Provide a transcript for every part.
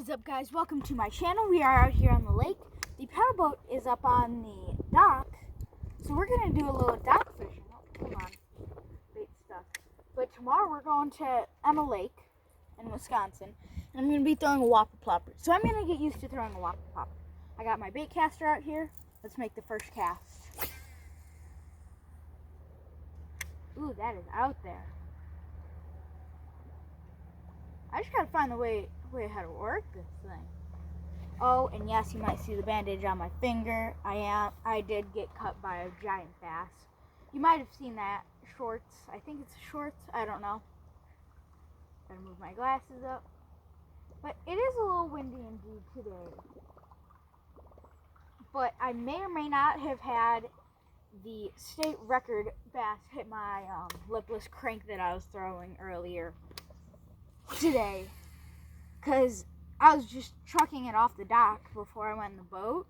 What is up, guys? Welcome to my channel. We are out here on the lake. The paddle boat is up on the dock, so we're going to do a little dock fishing. Oh, come on. Bait stuck. But tomorrow we're going to Emma Lake in Wisconsin, and I'm going to be throwing a whopper plopper. So I'm going to get used to throwing a whopper plopper. I got my bait caster out here. Let's make the first cast. Ooh, that is out there. I just gotta find the way how to work this thing. Oh, and yes, you might see the bandage on my finger. I did get cut by a giant bass. You might have seen that. Shorts. I think it's shorts. I don't know. Gotta move my glasses up. But it is a little windy indeed today. But I may or may not have had the state record bass hit my lipless crank that I was throwing earlier today, because I was just trucking it off the dock before I went in the boat.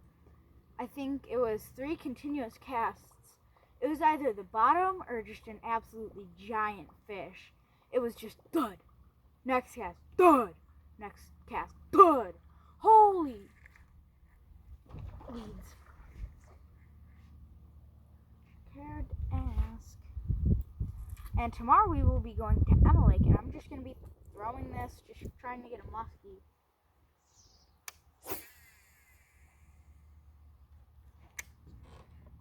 I think it was 3 continuous casts. It was either the bottom or just an absolutely giant fish. It was just thud, next cast, thud, next cast, thud. Holy weeds. Cared ask. And tomorrow we will be going to Emma Lake, and I'm just going to be throwing this, just trying to get a muskie.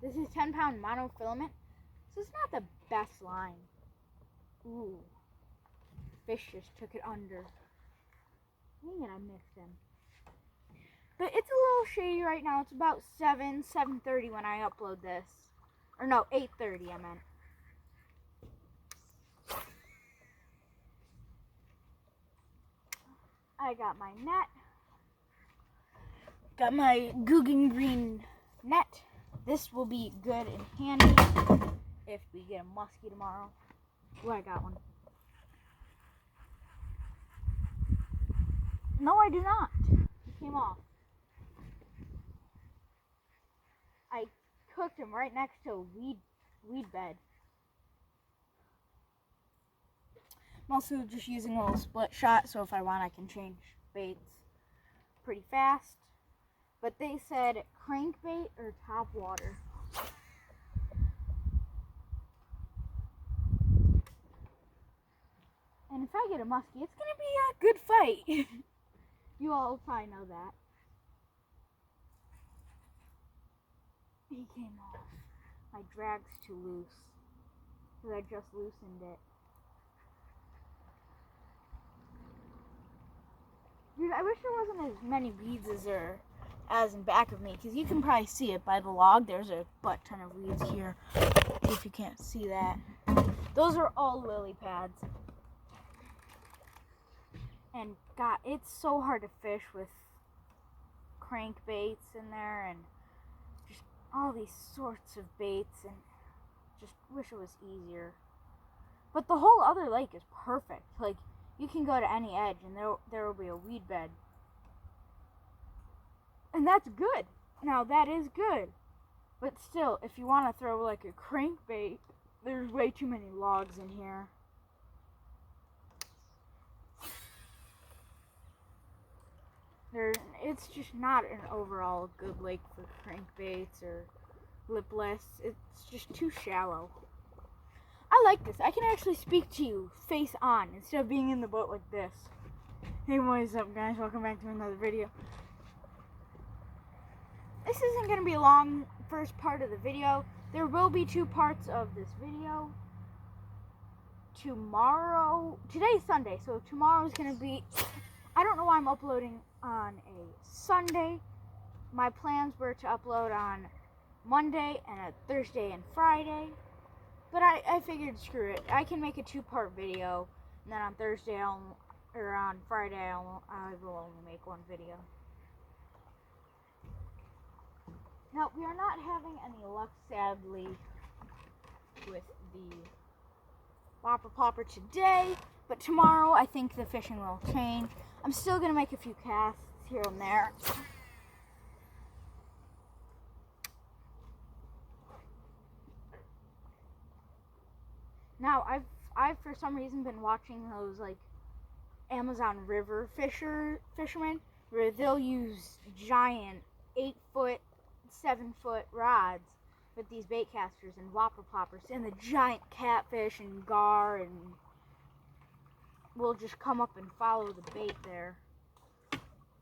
This is 10-pound monofilament, so it's not the best line. Ooh, fish just took it under. Dang it, I missed him. But it's a little shady right now. It's about 7:30 when I upload this. Or no, 8:30 I meant. I got my net. Got my Guggen Green net. This will be good and handy if we get a muskie tomorrow. Oh, I got one. No, I do not. It came off. I cooked him right next to a weed bed. I'm also just using a little split shot, so if I want I can change baits pretty fast. But they said crankbait or top water. And if I get a muskie, it's going to be a good fight. You all probably know that. He came off. My drag's too loose, because I just loosened it. Dude, I wish there wasn't as many weeds as there as in back of me, because you can probably see it by the log. There's a butt ton of weeds here, if you can't see that. Those are all lily pads. And God, it's so hard to fish with crankbaits in there and just all these sorts of baits, and just wish it was easier. But the whole other lake is perfect. Like, you can go to any edge and there will be a weed bed. And that's good. Now, that is good. But still, if you want to throw like a crankbait, there's way too many logs in here. It's just not an overall good lake for crankbaits or lipless. It's just too shallow. I like this. I can actually speak to you face on instead of being in the boat like this. Hey, what is up, guys? Welcome back to another video. This isn't going to be a long first part of the video. There will be 2 parts of this video. Today's Sunday, so tomorrow is going to be, I don't know why I'm uploading on a Sunday. My plans were to upload on Monday and a Thursday and Friday. But I figured, screw it. I can make a 2-part video, and then on Thursday or on Friday I will only make 1 video. Now, we are not having any luck, sadly, with the whopper plopper today, but tomorrow I think the fishing will change. I'm still going to make a few casts here and there. Now, I've for some reason been watching those like Amazon River fishermen where they'll use giant 8-foot, 7-foot rods with these bait casters and whopper ploppers and the giant catfish and gar, and we'll just come up and follow the bait there.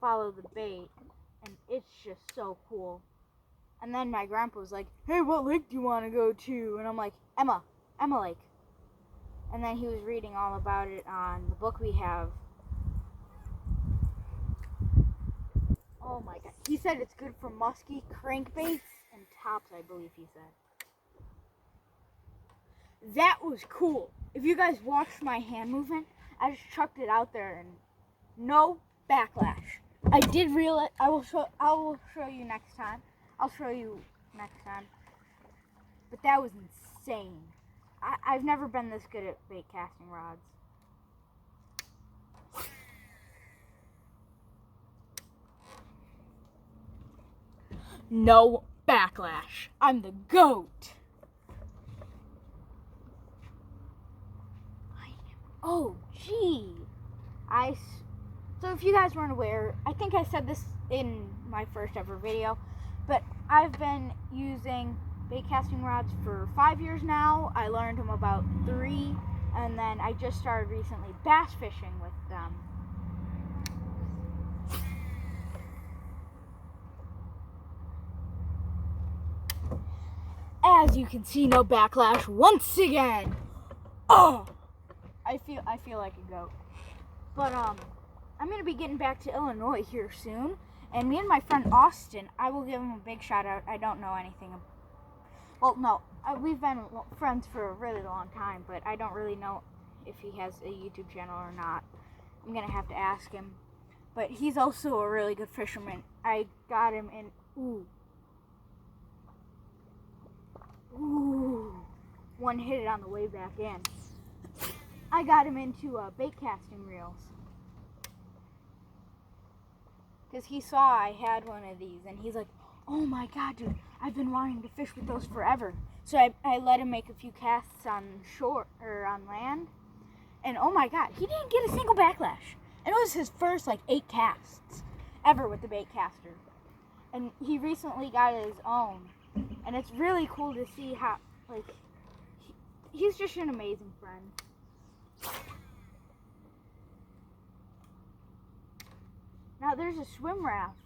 Follow the bait, and it's just so cool. And then my grandpa was like, hey, what lake do you want to go to? And I'm like, Emma Lake. And then he was reading all about it on the book we have. Oh my god. He said it's good for musky crankbaits and tops, I believe he said. That was cool. If you guys watched my hand movement, I just chucked it out there and no backlash. I did reel it. I will show you next time. I'll show you next time. But that was insane. I've never been this good at bait casting rods. No backlash. I'm the GOAT. Oh, gee. So if you guys weren't aware, I think I said this in my first ever video, but I've been using bait casting rods for 5 years now. I learned them about 3, and then I just started recently bass fishing with them. As you can see, no backlash once again. Oh, I feel like a goat. But I'm gonna be getting back to Illinois here soon, and me and my friend Austin, I will give him a big shout out. I don't know anything. Well, no, we've been friends for a really long time, but I don't really know if he has a YouTube channel or not. I'm gonna have to ask him. But he's also a really good fisherman. I got him in. Ooh, one hit it on the way back in. I got him into bait casting reels. Because he saw I had one of these, and he's like, oh my god, dude, I've been wanting to fish with those forever. So I let him make a few casts on shore, or on land, and oh my god, he didn't get a single backlash. And it was his first, 8 casts ever with the bait caster. And he recently got his own. And it's really cool to see how, he's just an amazing friend. Now there's a swim raft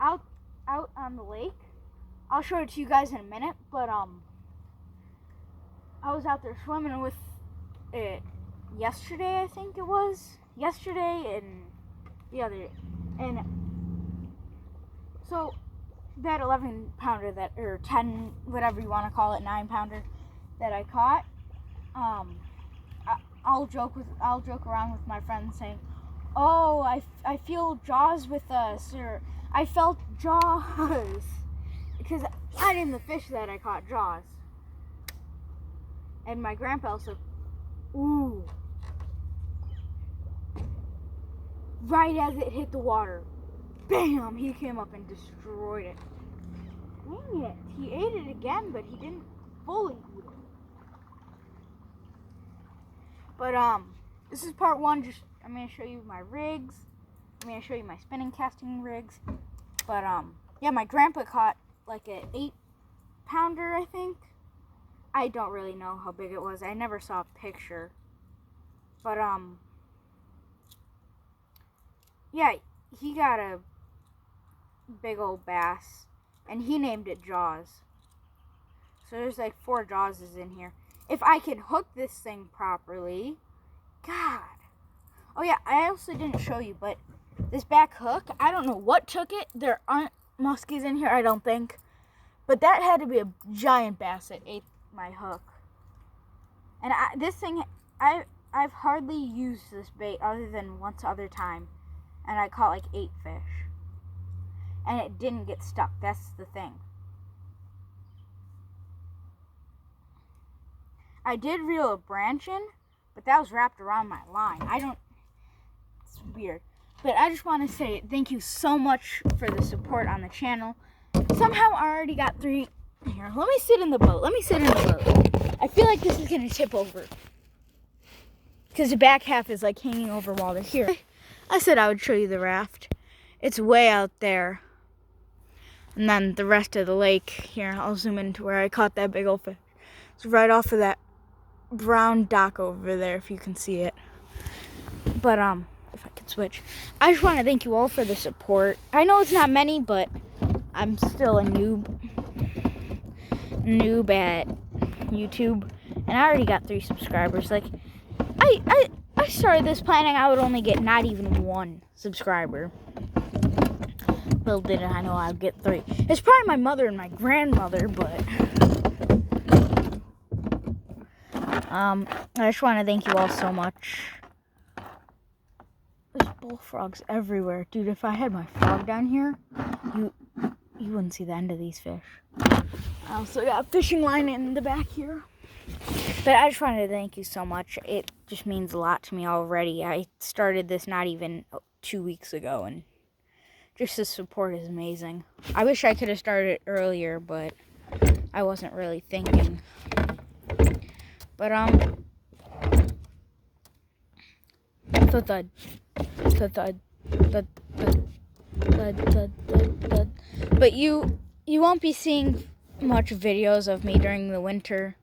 out on the lake. I'll show it to you guys in a minute, but I was out there swimming with it yesterday, I think it was. Yesterday and the other day. And so that 11 pounder or 10, whatever you want to call it, 9 pounder that I caught, I'll joke around with my friends saying, oh, I feel Jaws with us, or I felt Jaws, because I named the fish that I caught Jaws. And my grandpa also, ooh, right as it hit the water, bam, he came up and destroyed it. Dang it, he ate it again, but he didn't fully eat it. But this is part 1. Just I'm gonna show you my rigs. I'm gonna show you my spinning casting rigs. But yeah, my grandpa caught an 8 pounder, I think. I don't really know how big it was. I never saw a picture. But yeah, he got a big old bass, and he named it Jaws. So there's 4 Jawses in here. If I can hook this thing properly, God. Oh yeah, I also didn't show you, but this back hook, I don't know what took it. There aren't muskies in here, I don't think. But that had to be a giant bass that ate my hook. And this thing, I've hardly used this bait other than once other time. And I caught 8 fish. And it didn't get stuck. That's the thing. I did reel a branch in, but that was wrapped around my line. It's weird. But I just want to say thank you so much for the support on the channel. Somehow I already got 3. Here, let me sit in the boat. I feel like this is going to tip over. Because the back half is hanging over while they're here. I said I would show you the raft. It's way out there. And then the rest of the lake, here, I'll zoom into where I caught that big old fish. It's right off of that brown dock over there, if you can see it. But, if I could switch. I just want to thank you all for the support. I know it's not many, but I'm still a noob at YouTube. And I already got 3 subscribers. Like, I started this planning I would only get not even 1 subscriber. Little did I know I'd get 3. It's probably my mother and my grandmother, but I just want to thank you all so much. There's bullfrogs everywhere. Dude, if I had my frog down here, you wouldn't see the end of these fish. I also got a fishing line in the back here. But I just wanted to thank you so much. It just means a lot to me already. I started this not even 2 weeks ago, and just the support is amazing. I wish I could have started earlier, but I wasn't really thinking. But, But you won't be seeing much videos of me during the winter,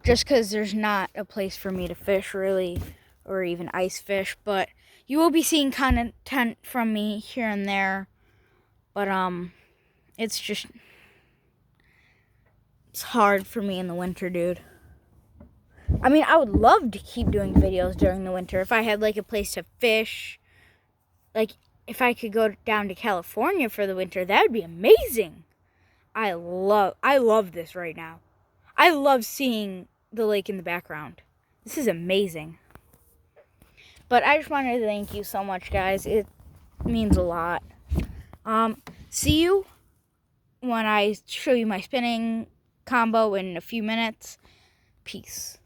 just because there's not a place for me to fish, really, or even ice fish. But you will be seeing content from me here and there. But, it's hard for me in the winter, dude. I mean, I would love to keep doing videos during the winter if I had, like, a place to fish. Like, if I could go down to California for the winter, that would be amazing. I love this right now. I love seeing the lake in the background. This is amazing. But I just wanted to thank you so much, guys. It means a lot. See you when I show you my spinning combo in a few minutes. Peace.